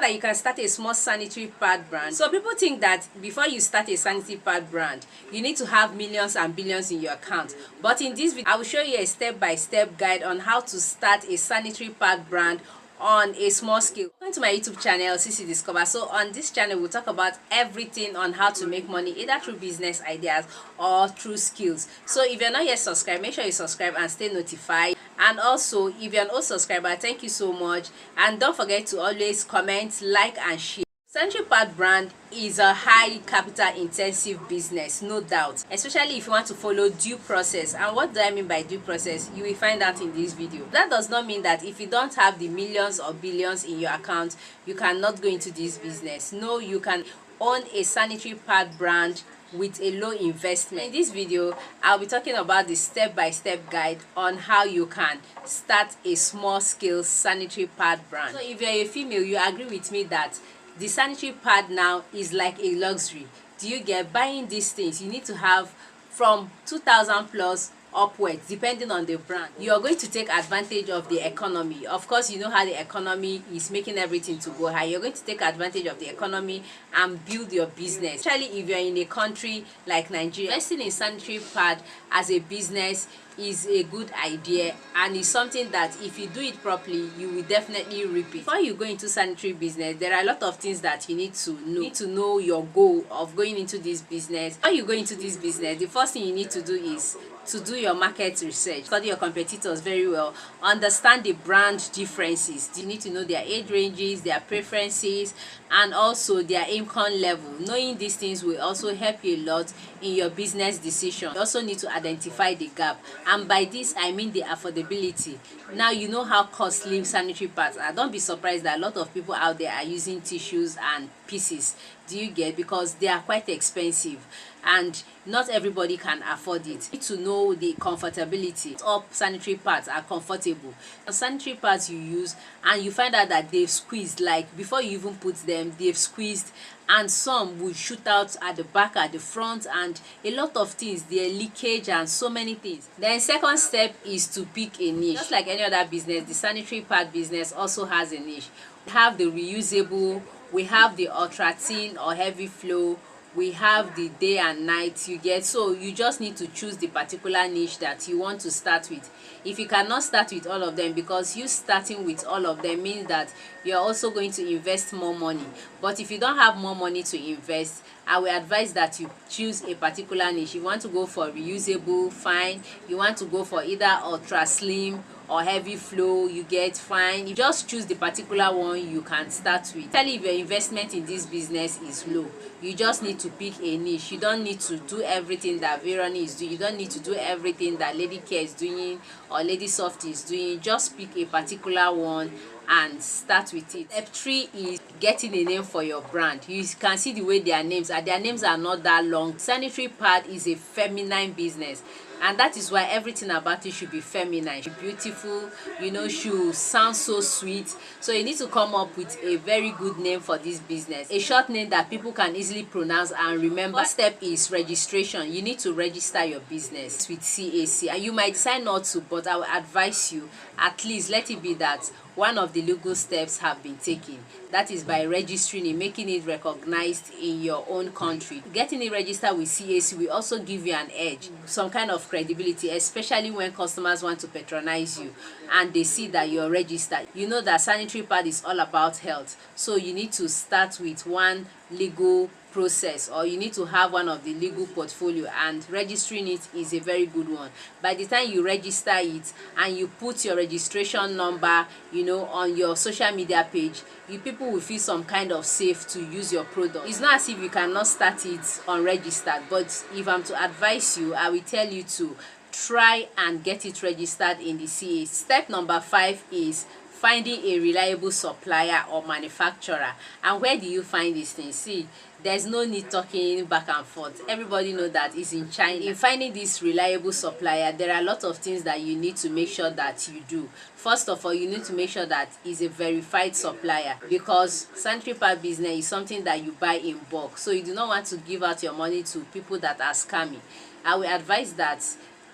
that you can start a small sanitary pad brand. So people think that before you start a sanitary pad brand, you need to have millions and billions in your account. But in this video, I will show you a step-by-step guide on how to start a sanitary pad brand on a small scale. Welcome to my YouTube channel, CC Discover. So on this channel, we'll talk about everything on how to make money, either through business ideas or through skills. So if you're not yet subscribed, make sure you subscribe and stay notified. And also, if you're an old subscriber, thank you so much. And don't forget to always comment, like, and share. Sanitary pad brand is a high capital intensive business, no doubt, especially if you want to follow due process. And what do I mean by due process? You will find out in this video. That does not mean that if you don't have the millions or billions in your account, you cannot go into this business. No, you can own a sanitary pad brand with a low investment. In this video, I'll be talking about the step-by-step guide on how you can start a small scale sanitary pad brand. So if you're a female, you agree with me that the sanitary pad now is like a luxury. Do you get? Buying these things, you need to have from 2,000 plus upwards, depending on the brand. You are going to take advantage of the economy. Of course, you know how the economy is making everything to go high. You're going to take advantage of the economy and build your business. Especially if you're in a country like Nigeria, investing in sanitary pad as a business is a good idea, and is something that if you do it properly, you will definitely reap it. Before you go into sanitary business, there are a lot of things that you need to know. You need to know your goal of going into this business. Before you go into this business, the first thing you need to do is to do your market research. Study your competitors very well. Understand the brand differences. You need to know their age ranges, their preferences, and also their income level. Knowing these things will also help you a lot in your business decision. You also need to identify the gap, and by this I mean the affordability. Now you know how costly sanitary pads are. Don't be surprised that a lot of people out there are using tissues and pieces. Do you get? Because they are quite expensive and not everybody can afford it. You need to know the comfortability. All sanitary pads are comfortable. The sanitary pads you use and you find out that they've squeezed, like before you even put them, they've squeezed, and some will shoot out at the back, at the front, and a lot of things, their leakage and so many things. Then second step is to pick a niche. Just like any other business, the sanitary pad business also has a niche. We have the reusable, we have the ultra thin or heavy flow, we have the day and night. You get? So you just need to choose the particular niche that you want to start with. If you cannot start with all of them, because you starting with all of them means that you're also going to invest more money. But if you don't have more money to invest, I will advise that you choose a particular niche. You want to go for reusable, fine. You want to go for either ultra slim or heavy flow, you get? Fine. You just choose the particular one you can start with. Tell if your investment in this business is low, you just need to pick a niche. You don't need to do everything that Veroni is doing. You don't need to do everything that Lady Care is doing or Lady Soft is doing. Just pick a particular one and start with it. Step 3 is getting a name for your brand. You can see the way their names are not that long. Sanitary pad is a feminine business, and that is why everything about it should be feminine, should be beautiful, you know, should sound so sweet. So you need to come up with a very good name for this business, a short name that people can easily pronounce and remember. First step is registration. You need to register your business with CAC, and you might decide not to, but I will advise you at least let it be that one of the legal steps have been taken. That is by registering it, making it recognized in your own country. Getting it registered with CAC will also give you an edge, some kind of credibility, especially when customers want to patronize you and they see that you're registered. You know that sanitary pad is all about health, so you need to start with one legal process, or you need to have one of the legal portfolio, and registering it is a very good one. By the time you register it and you put your registration number, you know, on your social media page, you people will feel some kind of safe to use your product. It's not as if you cannot start it unregistered, but if I'm to advise you, I will tell you to try and get it registered in the CA. Step number 5 is finding a reliable supplier or manufacturer. And where do you find these things? See, there's no need talking back and forth. Everybody know that it's in China. In finding this reliable supplier, there are a lot of things that you need to make sure that you do. First of all, you need to make sure that it's a verified supplier, because sanitary pad business is something that you buy in bulk. So you do not want to give out your money to people that are scamming. I will advise that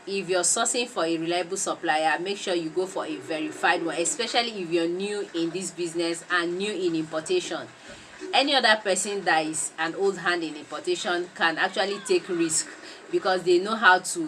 if you're sourcing for a reliable supplier, make sure you go for a verified one, especially if you're new in this business and new in importation. Any other person that is an old hand in importation can actually take risk because they know how to,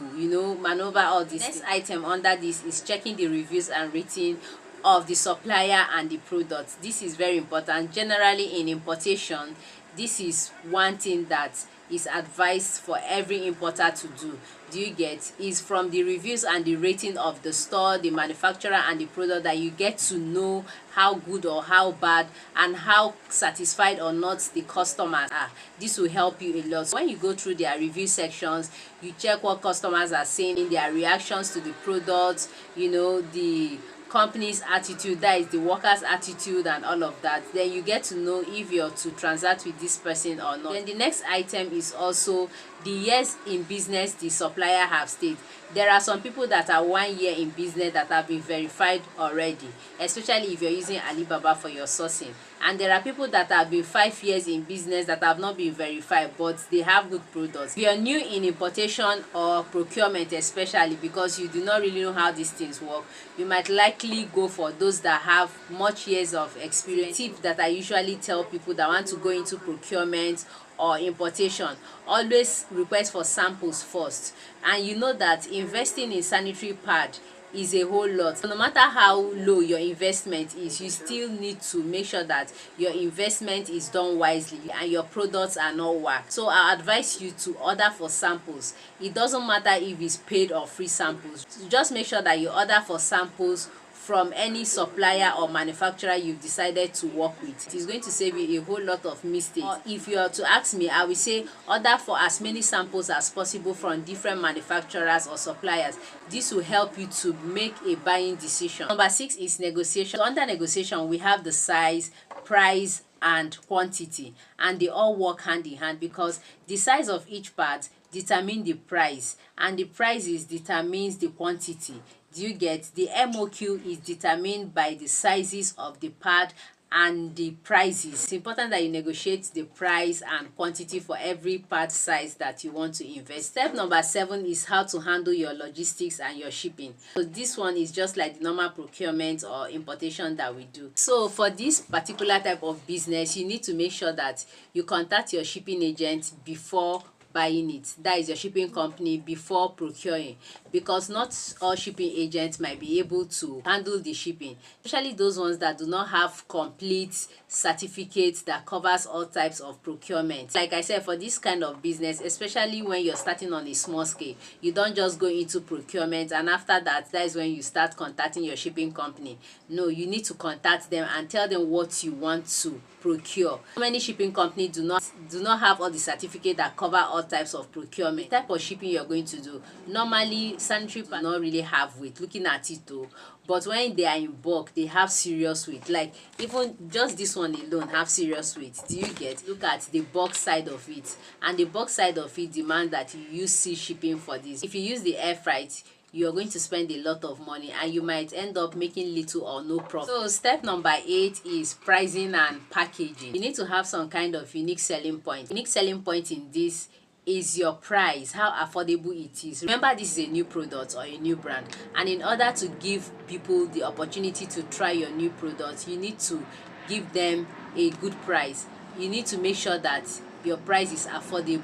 maneuver all this. Next item under this is checking the reviews and rating of the supplier and the product. This is very important. Generally in importation, this is one thing that is advised for every importer to do. Do you get? Is from the reviews and the rating of the store, the manufacturer and the product that you get to know how good or how bad and how satisfied or not the customers are. This will help you a lot. When you go through their review sections, you check what customers are saying in their reactions to the product, the company's attitude, that is the workers' attitude and all of that. Then you get to know if you're to transact with this person or not. Then the next item is also the years in business the supplier have stayed. There are some people that are 1 year in business that have been verified already, especially if you're using Alibaba for your sourcing. And there are people that have been 5 years in business that have not been verified, but they have good products. If you're new in importation or procurement, especially because you do not really know how these things work, you might likely go for those that have much years of experience. Tip that I usually tell people that want to go into procurement or importation: always request for samples first. And you know that investing in sanitary pad is a whole lot. So no matter how low your investment is, you still need to make sure that your investment is done wisely and your products are not whacked. So I advise you to order for samples. It doesn't matter if it's paid or free samples. Just make sure that you order for samples from any supplier or manufacturer you've decided to work with. It is going to save you a whole lot of mistakes. Or if you are to ask me, I will say order for as many samples as possible from different manufacturers or suppliers. This will help you to make a buying decision. Number 6 is negotiation. So under negotiation, we have the size, price and quantity, and they all work hand in hand because the size of each part determines the price, and the price determines the quantity. Do you get? The MOQ is determined by the sizes of the pad and the prices. It's important that you negotiate the price and quantity for every part size that you want to invest. Step number 7 is how to handle your logistics and your shipping. So this one is just like the normal procurement or importation that we do. So for this particular type of business, you need to make sure that you contact your shipping agent before buying it. That is your shipping company before procuring, because not all shipping agents might be able to handle the shipping, especially those ones that do not have complete certificates that covers all types of procurement. Like I said, for this kind of business, especially when you're starting on a small scale, you don't just go into procurement and after that is when you start contacting your shipping company. No, you need to contact them and tell them what you want to procure. Many shipping companies do not have all the certificate that cover all types of procurement. The type of shipping you're going to do, normally sanitary do not really have weight, looking at it though, but when they are in bulk, they have serious weight. Like even just this one alone have serious weight. Do you get? Look at the bulk side of it, and the bulk side of it demands that you use sea shipping for this. If you use the air freight, you're going to spend a lot of money and you might end up making little or no profit. So step number 8 is pricing and packaging. You need to have some kind of unique selling point. Unique selling point in this is your price, how affordable it is. Remember, this is a new product or a new brand, and in order to give people the opportunity to try your new product, you need to give them a good price. You need to make sure that your price is affordable,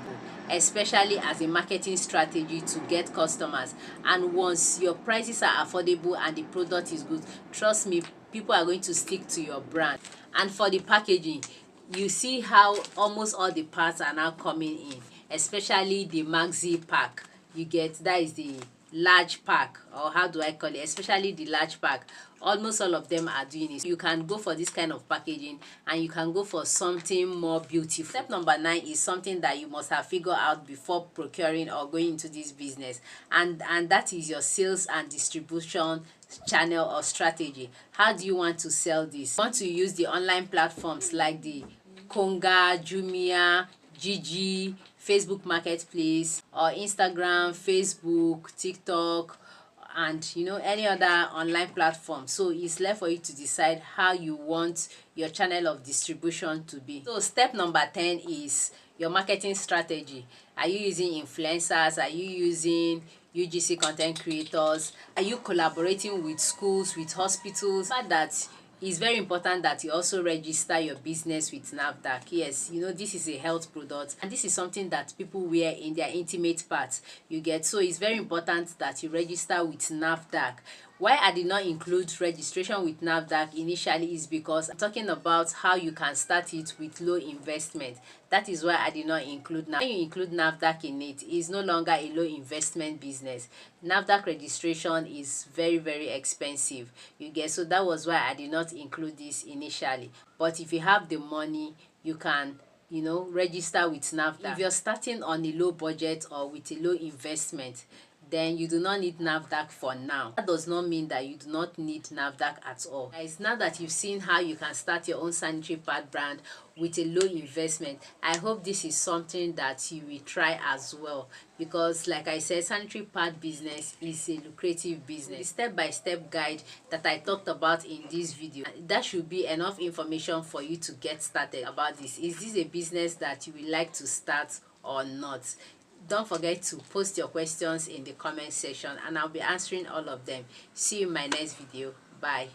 especially as a marketing strategy to get customers. And once your prices are affordable and the product is good, trust me, people are going to stick to your brand. And for the packaging, you see how almost all the parts are now coming in, especially the maxi pack. You get, that is the large pack, or how do I call it, especially the large pack. Almost all of them are doing it. You can go for this kind of packaging and you can go for something more beautiful. Step number 9 is something that you must have figured out before procuring or going into this business, and that is your sales and distribution channel or strategy. How do you want to sell this? You want to use the online platforms like the Konga, Jumia, Gigi, Facebook Marketplace, or Instagram, Facebook, TikTok, and any other online platform. So it's left for you to decide how you want your channel of distribution to be. So step number 10 is your marketing strategy. Are you using influencers? Are you using UGC content creators? Are you collaborating with schools, with hospitals? But that it's very important that you also register your business with NAFDAC. Yes, you know, this is a health product and this is something that people wear in their intimate parts, you get. So it's very important that you register with NAFDAC. Why I did not include registration with NAFDAC initially is because I'm talking about how you can start it with low investment. That is why I did not include NAFDAC. When you include NAFDAC in it, it's no longer a low investment business. NAFDAC registration is very expensive, you get. So that was why I did not include this initially. But if you have the money, you can, you know, register with NAFDAC. If you're starting on a low budget or with a low investment, then you do not need NAFDAC for now. That does not mean that you do not need NAFDAC at all. Guys, now that you've seen how you can start your own sanitary pad brand with a low investment, I hope this is something that you will try as well, because like I said, sanitary pad business is a lucrative business. The step-by-step guide that I talked about in this video, that should be enough information for you to get started about this. Is this a business that you would like to start or not? Don't forget to post your questions in the comment section and I'll be answering all of them. See you in my next video. Bye.